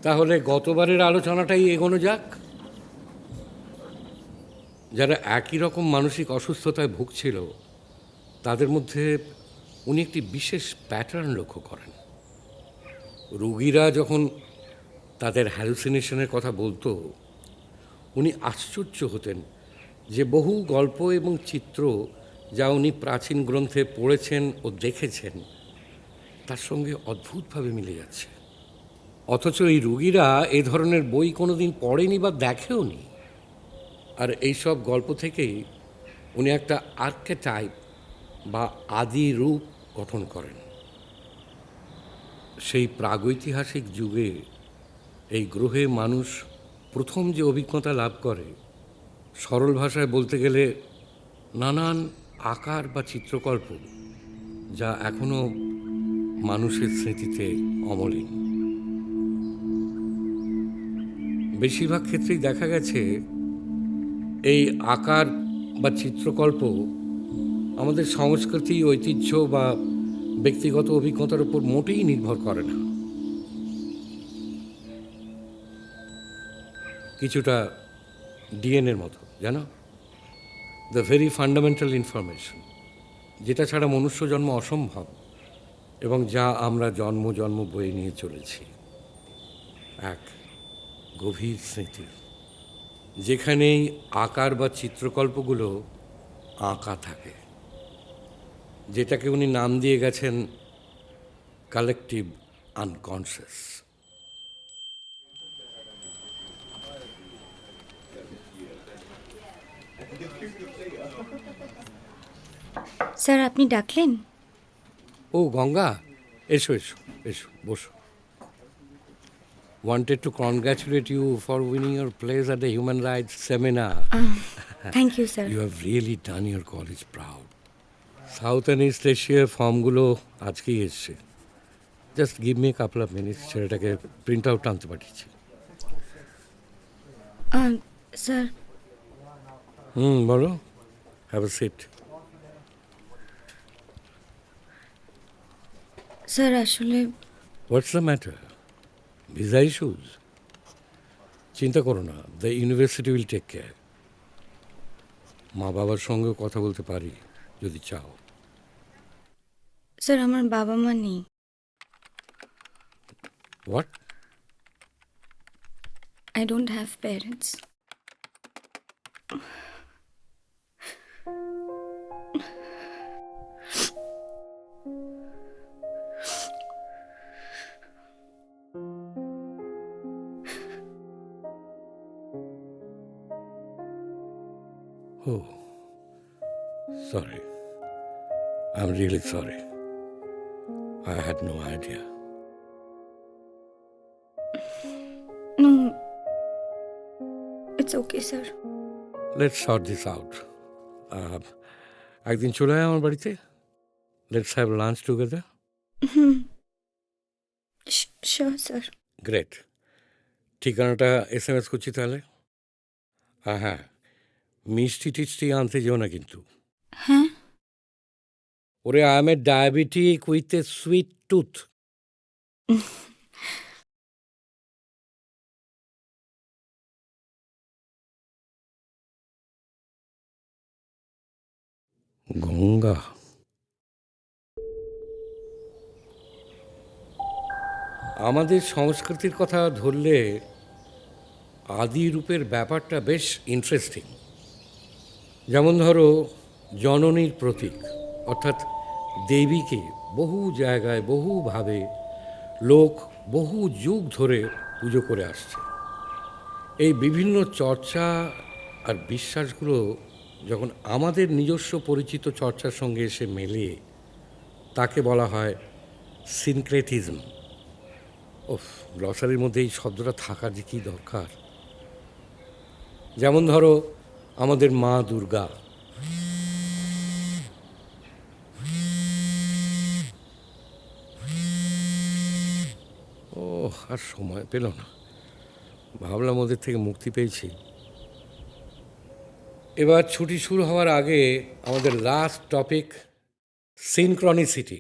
তাহলে গতবারের আলোচনাটাই এগোনো যাক। যারা একই রকম মানসিক অসুস্থতায় ভুগছিল তাদের মধ্যে উনি একটি বিশেষ প্যাটার্ন লক্ষ্য করেন। রোগীরা যখন তাদের হ্যালুসিনেশনের কথা বলতো উনি আশ্চর্য হতেন যে বহু গল্প এবং চিত্র যা উনি প্রাচীন গ্রন্থে পড়েছেন ও দেখেছেন তার সঙ্গে অদ্ভুতভাবে মিলে যাচ্ছে। অথচ এই রোগীরা এ ধরনের বই কোনো দিন পড়েনি বা দেখেও নি। আর এইসব গল্প থেকেই উনি একটা আর্কেটাইপ বা আদি রূপ গঠন করেন। সেই প্রাগৈতিহাসিক যুগে এই গ্রহে মানুষ প্রথম যে অভিজ্ঞতা লাভ করে, সরল ভাষায় বলতে গেলে নানান আকার বা চিত্রকল্প, যা এখনও মানুষের স্মৃতিতে অমলিন। বেশিরভাগ ক্ষেত্রেই দেখা গেছে এই আকার বা চিত্রকল্প আমাদের সংস্কৃতি, ঐতিহ্য বা ব্যক্তিগত অভিজ্ঞতার উপর মোটেই নির্ভর করে না। কিছুটা ডিএনএর মতো, জানো, দ্য ভেরি ফান্ডামেন্টাল ইনফরমেশন, যেটা ছাড়া মনুষ্য জন্ম অসম্ভব এবং যা আমরা জন্ম জন্ম বয়ে নিয়ে চলেছি। এক গভীর স্মৃতি, যেখানেই আকার বা চিত্রকল্পগুলো আঁকা থাকে, যেটাকে উনি নাম দিয়ে গেছেন কালেকটিভ আনকনশাস। স্যার, আপনি ডাকলেন? ও গঙ্গা, এসো এসো এসো, বসো। wanted to congratulate you for winning your place at the Human Rights Seminar. Thank you sir. You have really done your college proud. South and east এশিয়ার ফর্মগুলো আজকেই এসছে। Just give me couple of minutes, ছেলেটাকে print out আনতে পাঠিয়েছি। Sir বলো, have a seat. Sir আসলে what's the matter? Visa issues? চিন্তা করো না, the university will take care. মা বাবার সঙ্গেও কথা বলতে পারি যদি চাও। স্যার আমার বাবা মা নেই। What? I don't have parents. Oh, sorry. I'm really sorry. I had no idea. No, it's okay sir. Let's sort this out. একদিন চলে আয় আমার বাড়িতে। Let's have lunch together. Sure sir. Great. ঠিকানাটা SMS করছি তাহলে। হ্যাঁ, মিষ্টি টিষ্টি আনতে যেও না কিন্তু। হ্যাঁ ওরে, I am A diabetic with a sweet tooth. Ganga. আমাদের সংস্কৃতির কথা ধরলে আদি রূপের ব্যাপারটা বেশ ইন্টারেস্টিং। যেমন ধরো, জননীর প্রতীক অর্থাৎ দেবীকে বহু জায়গায় বহুভাবে লোক বহু যুগ ধরে পুজো করে আসছে। এই বিভিন্ন চর্চা আর বিশ্বাসগুলো যখন আমাদের নিজস্ব পরিচিত চর্চার সঙ্গে এসে মেলে, তাকে বলা হয় সিনক্রেটিজম। ওফ, গ্লসারির মধ্যে এই শব্দটা থাকা যে কী দরকার। যেমন ধরো আমাদের মা দুর্গা। ও, আর সময় পেল না, ভাবলাম ওদের থেকে মুক্তি পেয়েছি। এবার ছুটি শুরু হওয়ার আগে আমাদের লাস্ট টপিক, সিনক্রনিসিটি।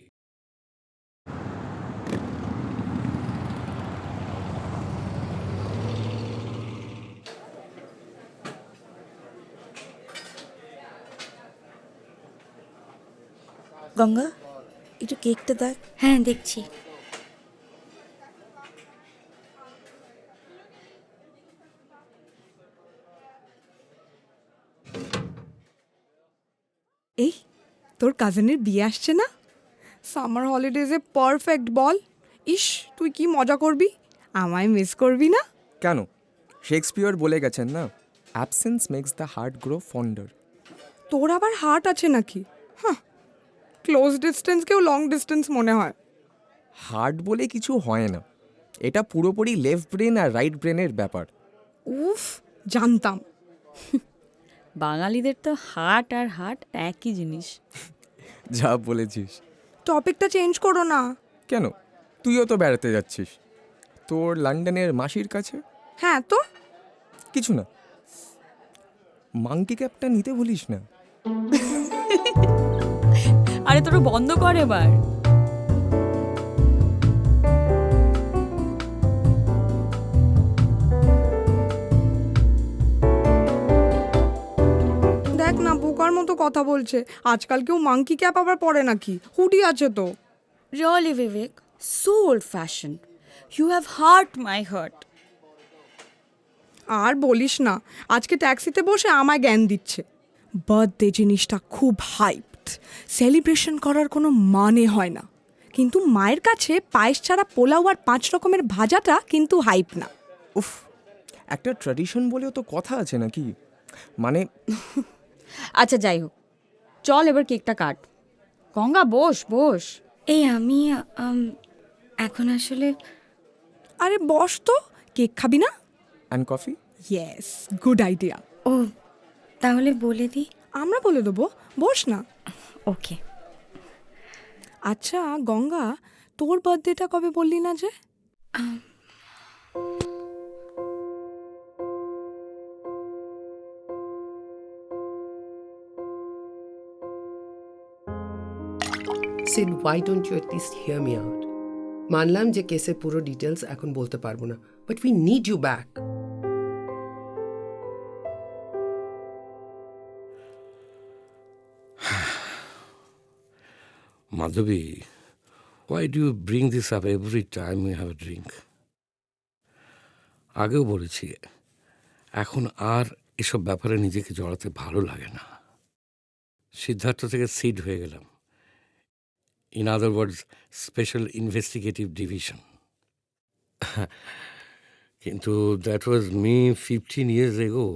গঙ্গা, একটু কেকটা দেখ। হ্যাঁ দেখছি। এই তোর কাজিনের বিয়ে আসছে না? সামার হলিডেজে পারফেক্ট বল। ইস, তুই কি মজা করবি, আমায় মিস করবি না? কেন? শেক্সপিয়র বলে গেছেন না, absence makes the heart grow fonder. তোর আবার হার্ট আছে নাকি? হ্যাঁ, ক্লোজ ডিস্টেন্সকেও লং ডিস্টেন্স মনে হয়। হার্ট বলে কিছু হয় না, এটা পুরোপুরি লেফট ব্রেন আর রাইট ব্রেনের ব্যাপার। উফ, জানতাম। বাঙালিদের তো হার্ট আর হার্ট একই জিনিস। যা বলেছিস। টপিকটা চেঞ্জ করো না। কেন? তুইও তো বেড়াতে যাচ্ছিস তোর লন্ডনের মাসির কাছে। হ্যাঁ তো কিছু না, মাংকি ক্যাপটা নিতে ভুলিস না। আরে তোরা বন্ধ কর এবার। দেখ না, বোকার মতো কথা বলছে। আজকাল কেউ মাংকি ক্যাপ আবার পরে নাকি? হুডি আছে তো। Really, Vivek, so old-fashioned. You have hurt my heart. আর বলিস না, আজকে ট্যাক্সিতে বসে আমায় জ্ঞান দিচ্ছে। বার্থডে জিনিসটা খুব হাইপড, সেলিব্রেশন করার কোনো মানে হয় না। কিন্তু মায়ের কাছে পায়েস ছাড়া পোলাও আর 5 রকমের ভাজাটা কিন্তু হাইপ না। উফ, একটা ট্র্যাডিশন বলেও তো কথা আছে নাকি? মানে আচ্ছা যাই হোক, চল এবার কেকটা কাট। গঙ্গা বস এই আমি এখন আসলে আরে বস তো, কেক খাবি না? And coffee? Yes, good idea. ও তাহলে বলে দিই। আমরা বলে দেবো, বস না। ওকে। আচ্ছা গঙ্গা, তোর বার্থডেটা কবে বললি না যে? Sid, why don't you at least hear me out? মানলাম যে কেসের পুরো ডিটেলস এখন বলতে পারবো না, but we need you back. Madhabi, why do you bring this up every time we have a drink? আগেও বলেছি, এখন আর এসব ব্যাপারে নিজেকে জড়াতে ভালো লাগে না। সিদ্ধার্থ থেকে সিড হয়ে গেলাম, in other words special investigative division. কিন্তু that was me 15 years ago.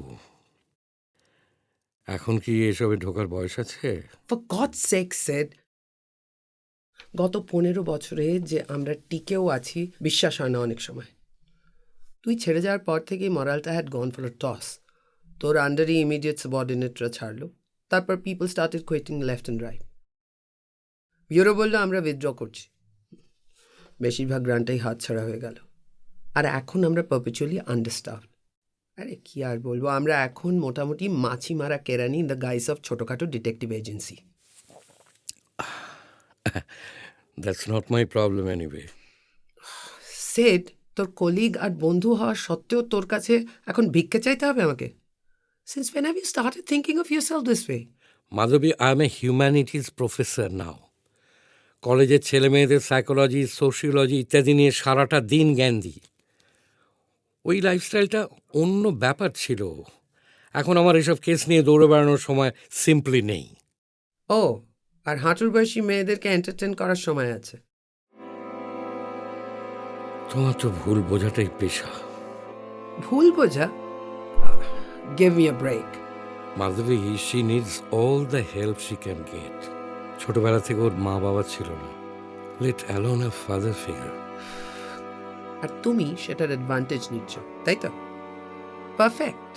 এখন কি এসবে ঢোকার বয়স আছে? ফর গডস সেক সেড, গত 15 বছরে যে আমরা টিকেও আছি বিশ্বাস হয় না অনেক সময়। তুই ছেড়ে যাওয়ার পর থেকেই মরালটা had gone for a toss. তোর আন্ডারই ইমিডিয়েট সাবঅর্ডিনেটরা ছাড়লো, তারপর people started quitting left and right. Bureau বললো আমরা উইথড্র করছি, বেশিরভাগ গ্রান্টটাই হাতছাড়া হয়ে গেল। আর এখন আমরা পারপেচুয়ালি আন্ডারস্টাফড। আরে কি আর বলবো, আমরা এখন মোটামুটি মাছি মারা কেরানি ইন দ্য গাইস অফ ছোটোখাটো detective agency. That's not my problem anyway. Sad, তোর কলিগ আর বন্ধু হওয়া সত্ত্বেও তোর কাছে এখন ভিক্ষা চাইতে হবে আমাকে? Since when have you started thinking of yourself this way? Madhabi, I am a humanities professor now. কলেজের ছেলে মেয়েদের সাইকোলজি, সোশিওলজি ইত্যাদি নিয়ে সারাটা দিন জ্ঞান দিই। ওই লাইফস্টাইলটা অন্য ব্যাপার ছিল। এখন আমার এসব কেস নিয়ে দৌড়ে বেড়ানোর সময় সিম্পলি নেই। ও, আর হাঁটুর বয়সী মেয়েদেরকে এন্টারটেন করার সময় আছে? তোমার তো ভুল বোঝাটাই পেশা। ভুল বোঝা? Give me a break. Madhabi, she needs all the help she can get. ছোটবেলা থেকে ওর মা বাবা ছিল না, let alone a father figure. আর তুমি সেটার অ্যাডভান্টেজ নিচ্ছ, তাই তো? পারফেক্ট।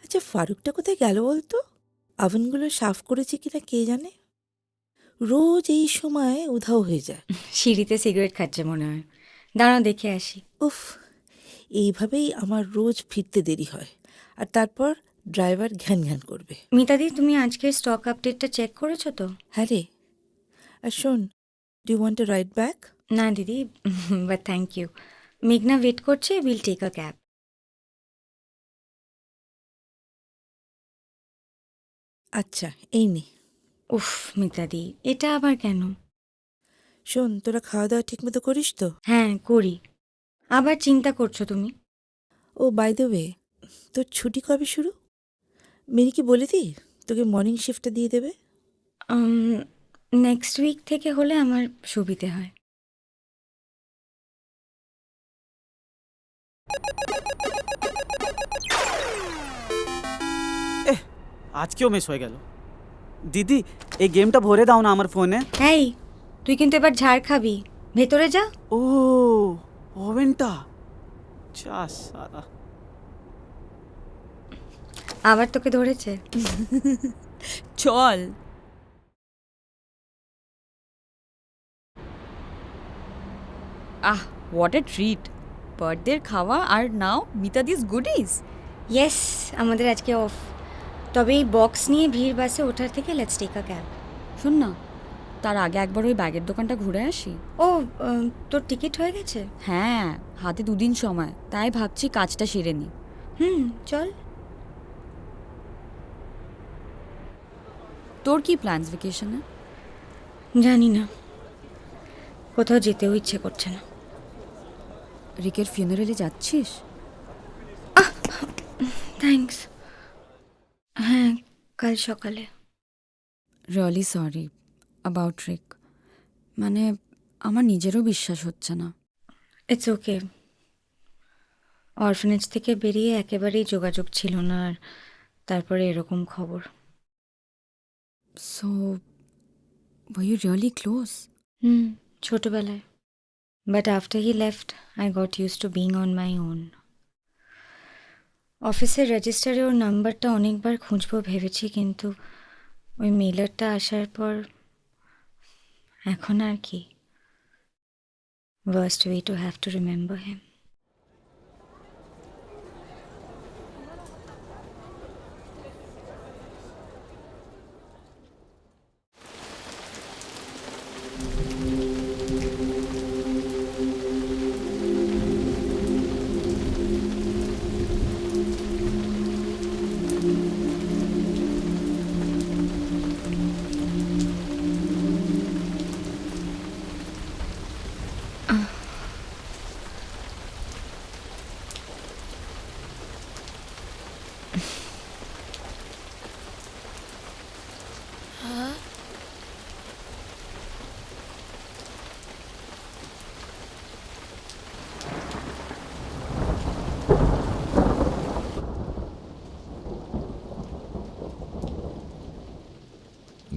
আচ্ছা ফারুকটা কোথায় গেল বলতো? আভেনগুলো সাফ করেছে কিনা কে জানে, রোজ এই সময় উধাও হয়ে যায়। সিঁড়িতে সিগারেট খাচ্ছে মনে হয়। দাঁড়াও দেখে আসি। উফ, এইভাবেই আমার রোজ ফিরতে দেরি হয়, আর তারপর ড্রাইভার ঘ্যান ঘ্যান করবে। মিতাদি, তুমি আজকের স্টক আপডেটটা চেক করেছো তো? হ্যাঁ রে, আর শোন, do you want to ride back? না দিদি, বাট থ্যাংক ইউ। মেঘনা ওয়েট করছে, উইল টেক আ ক্যাব। আচ্ছা এই নে। উফ মিতাদি, এটা আবার কেন? শোন, তোরা খাওয়া দাওয়া ঠিক মতো করিস তো? হ্যাঁ করি। আবার চিন্তা করছো তুমি? ও বাই দ্য ওয়ে, তোর ছুটি কবে শুরু? মেরিকে বলে দি তোকে মর্নিং শিফটটা দিয়ে দেবে। নেক্সট উইক থেকে হলে আমার সুবিধে হয়। আজকেও মিস হয়ে গেল। দিদি, এই গেমটা ভরে দাও না আমার ফোনে। এই, তুই কিন্তু এবার ঝাড় খাবি, ভেতরে যা। ও ওভেনটা, যা সারা। আবার তোকে ধরেছে। চল। What a treat! বার্থডের খাওয়া আর নাও মিতাদিস গুডিজ। ইয়েস, আমাদের আজকে অফ। তবে এই বক্স নিয়ে ভিড় বাসে ওঠার থেকে লেটস টেক আ ক্যাব। শোন না, তার আগে একবার ওই ব্যাগের দোকানটা ঘুরে আসি। ও, তোর টিকিট হয়ে গেছে? হ্যাঁ, হাতে 2 দিন সময়, তাই ভাবছি কাজটা সেরে নি। চল। তোর কি প্ল্যানস ভ্যাকেশনে? জানি না, কোথাও যেতেও ইচ্ছে করছে না। রিকের ফিউনারেলে যাচ্ছিস? থ্যাঙ্কস। হ্যাঁ, কাল সকালে। রিয়েলি সরি অ্যাবাউট রিক। মানে আমার নিজেরও বিশ্বাস হচ্ছে না। It's okay. অরফানেজ থেকে বেরিয়ে একেবারেই যোগাযোগ ছিল না, আর তারপরে এরকম খবর। So, were you really close? হুম, ছোটবেলায়। But after he left I got use to being on my own. অফিসের রেজিস্টারে ওর নাম্বারটা অনেকবার খুঁজবো ভেবেছি, কিন্তু ওই মেলারটা আসার পর এখন আর কি। Worst way to have to remember him.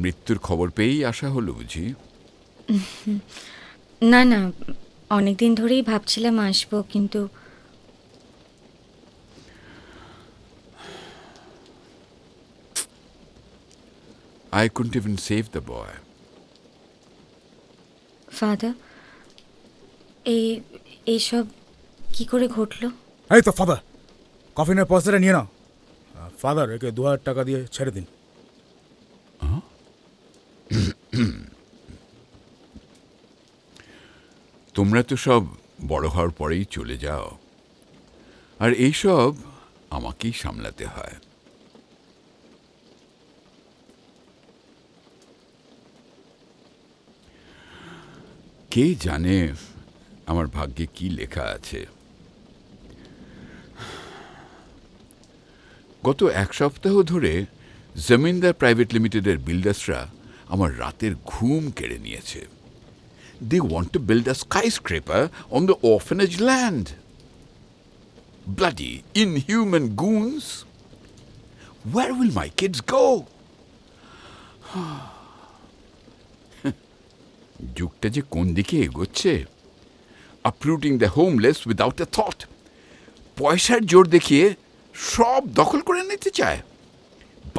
মৃত্যুর খবর পেয়েই আসা হলো বুঝি? না না, অনেক দিন ধরেই ভাবছিলাম আসবো, কিন্তু I couldn't even save the boy. Father, এইসব কি করে ঘটলো? এই তো ফাদার, কফিনের পয়সাটা নিয়ে নাও। ফাদার, একে 2000 টাকা দিয়ে ছেড়ে দিন। তোমরা তো সব বড় হওয়ার পরেই চলে যাও, আর এইসব আমাকেই সামলাতে হয়। কে জানে আমার ভাগ্যে কি লেখা আছে। গত 1 সপ্তাহ ধরে জমিনদার প্রাইভেট লিমিটেডের বিল্ডার্সরা আমার রাতের ঘুম কেড়ে নিয়েছে। They want to build a skyscraper on the orphanage land. Bloody, inhuman goons. Where will my kids go? যুগটা যে কোন দিকে এগোচ্ছে। Uprooting the homeless without a thought. পয়সার জোর দেখিয়ে সব দখল করে নিতে চায়।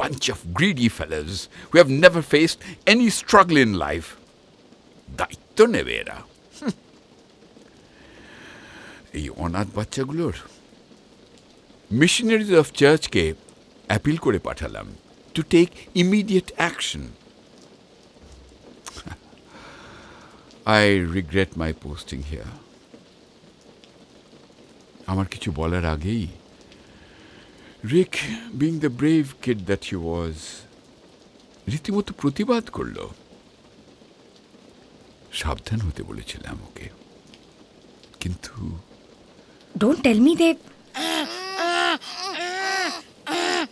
Bunch of greedy fellas who have never faced any struggle in life. দায়িত্ব নেবে এরা। এই অনাথ বাচ্চাগুলোর মিশনারিজ অফ চার্চকে অ্যাপিল করে পাঠালাম to take immediate action. I regret my posting here. আমার কিছু বলার আগেই Rick, being the brave kid that he was, রীতিমতো প্রতিবাদ করল। সাবধান হতে বলেছিলাম ওকে, কিন্তু don't tell me Deb.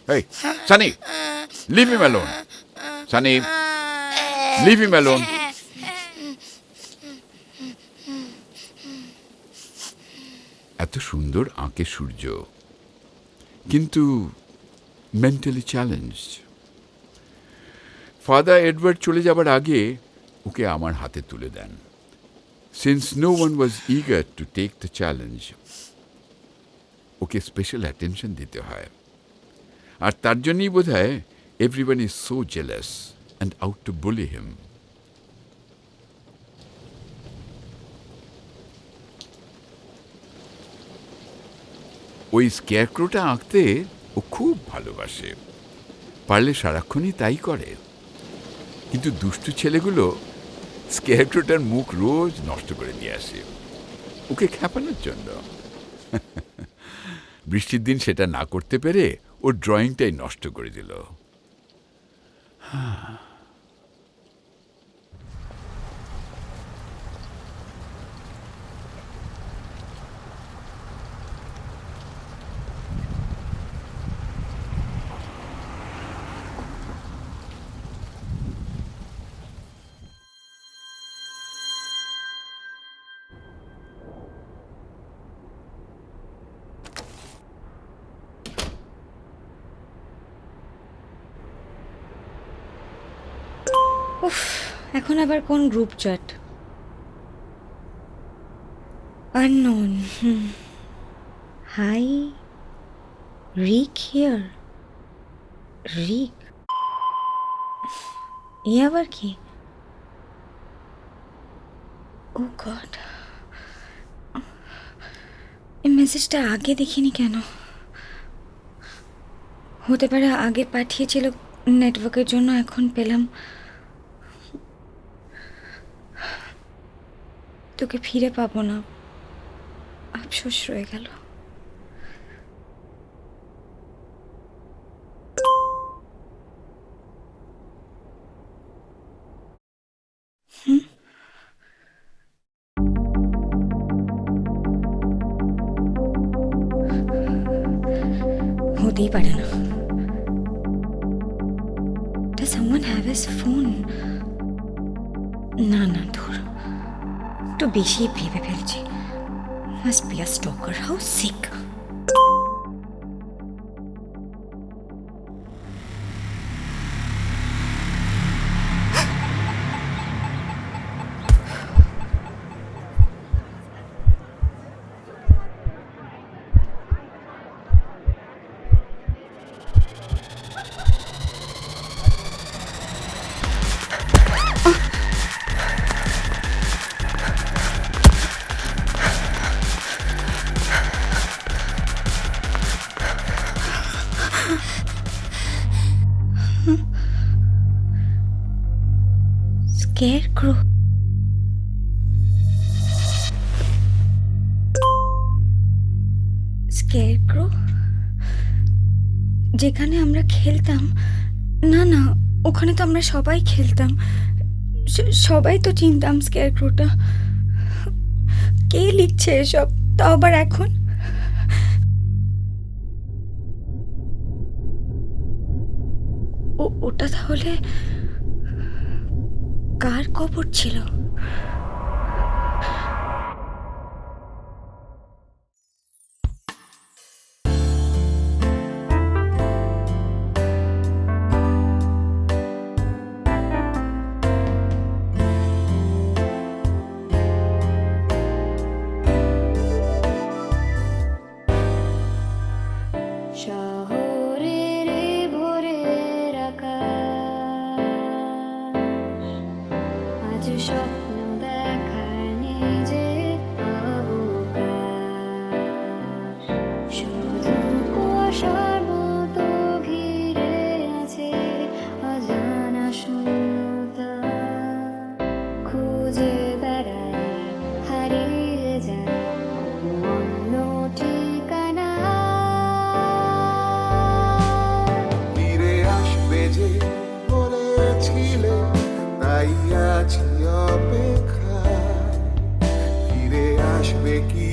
Hey, Sunny, leave him alone. Sunny, leave him alone. এত সুন্দর আঁকে সূর্য, কিন্তু মেন্টালি চ্যালেঞ্জড। ফাদার এডওয়ার্ড চলে যাবার আগে ওকে আমার হাতে তুলে দেন। Since no one was eager to take the challenge, ওকে স্পেশাল অ্যাটেনশন দিতে হয়। আর তার জন্যই বোধ হয় everyone is so jealous and out to bully him. ওই স্কেয়ারক্রোটা আঁকতে ও খুব ভালোবাসে, পারলে সারাক্ষণই তাই করে। কিন্তু দুষ্টু ছেলেগুলো স্কেয়ারক্রোটার মুখ রোজ নষ্ট করে দিয়ে আসে ওকে খেপানোর জন্য। বৃষ্টির দিন সেটা না করতে পেরে ওর ড্রয়িংটাই নষ্ট করে দিল। উফ, এখন আবার কোন group chat? Unknown. Hi, Rick here. Rick? এ আবার কি? ও গড, এই মেসেজটা আগে দেখিনি কেন? হতে পারে আগে পাঠিয়েছিল নেটওয়ার্কের জন্য, এখন পেলাম। তোকে ফিরে পাবো না, আফসোস রয়ে গেল। হতেই পারে না। Does someone have his phone? না না, ধুর, একটু বেশি ভেবে ফেলছি। Must be a stalker. How sick. Scarecrow. Scarecrow? যেখানে আমরা খেলতাম? না না, ওখানে তো আমরা সবাই খেলতাম, সবাই তো চিনতাম স্কেয়ারক্রোটা। কে লিখছে এসব, তাও আবার এখন? ওটা তাহলে কার কবর ছিল? শহরের ভোরের আকাশ, আজ স্বপ্ন দেখার নিজে অবকাশ। শুধু কুয়াশার মতো ঘিরে আছে অজানা শূন্যতা, খুঁজে বেড়াই, হারিয়ে যায় অন্য ঠিকানা। ফিরে আসবে যে বলেছিলে, তাই আছি অপেক্ষায়। ফিরে আসবে কি